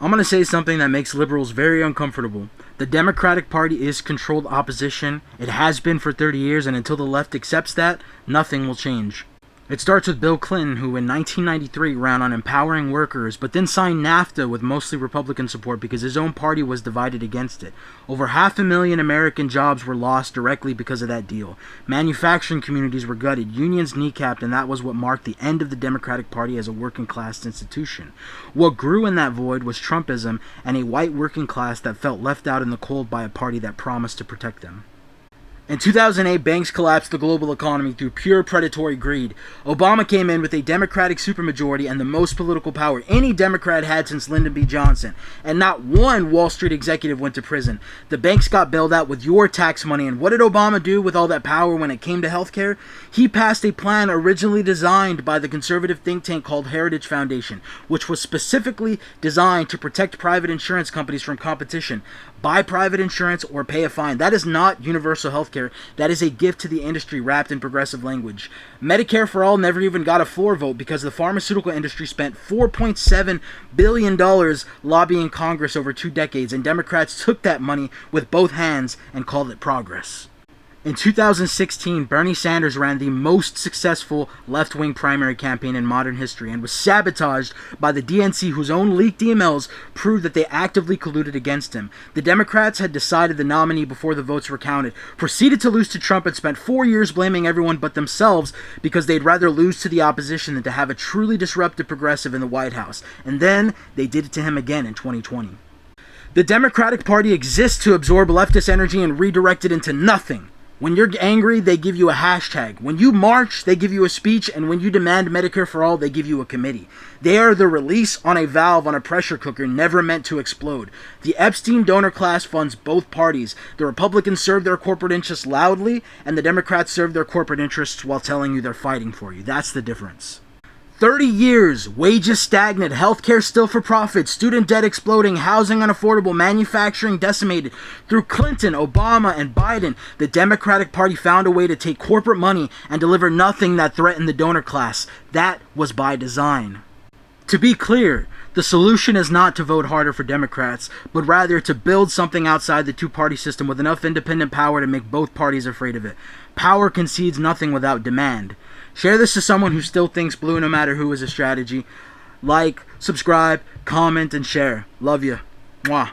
I'm going to say something that makes liberals very uncomfortable. The Democratic Party is controlled opposition. It has been for 30 years, and until the left accepts that, nothing will change. It starts with Bill Clinton, who in 1993 ran on empowering workers, but then signed NAFTA with mostly Republican support because his own party was divided against it. Over 500,000 American jobs were lost directly because of that deal. Manufacturing communities were gutted, unions kneecapped, and that was what marked the end of the Democratic Party as a working class institution. What grew in that void was Trumpism and a white working class that felt left out in the cold by a party that promised to protect them. In 2008, banks collapsed the global economy through pure predatory greed. Obama came in with a Democratic supermajority and the most political power any Democrat had since Lyndon B. Johnson, and not one Wall Street executive went to prison. The banks got bailed out with your tax money, and what did Obama do with all that power when it came to healthcare? He passed a plan originally designed by the conservative think tank called Heritage Foundation, which was specifically designed to protect private insurance companies from competition. Buy private insurance or pay a fine. That is not universal health care. That is a gift to the industry wrapped in progressive language. Medicare for All never even got a floor vote because the pharmaceutical industry spent $4.7 billion lobbying Congress over 2 decades, and Democrats took that money with both hands and called it progress. In 2016, Bernie Sanders ran the most successful left-wing primary campaign in modern history and was sabotaged by the DNC, whose own leaked emails proved that they actively colluded against him. The Democrats had decided the nominee before the votes were counted, proceeded to lose to Trump, and spent 4 years blaming everyone but themselves because they'd rather lose to the opposition than to have a truly disruptive progressive in the White House. And then they did it to him again in 2020. The Democratic Party exists to absorb leftist energy and redirect it into nothing. When you're angry, they give you a hashtag. When you march, they give you a speech. And when you demand Medicare for All, they give you a committee. They are the release on a valve on a pressure cooker never meant to explode. The Epstein donor class funds both parties. The Republicans serve their corporate interests loudly, and the Democrats serve their corporate interests while telling you they're fighting for you. That's the difference. 30 years, wages stagnant, healthcare still for profit, student debt exploding, housing unaffordable, manufacturing decimated. Through Clinton, Obama, and Biden, the Democratic Party found a way to take corporate money and deliver nothing that threatened the donor class. That was by design. To be clear, the solution is not to vote harder for Democrats, but rather to build something outside the two-party system with enough independent power to make both parties afraid of it. Power concedes nothing without demand. Share this to someone who still thinks blue no matter who is a strategy. Like, subscribe, comment, and share. Love you. Mwah.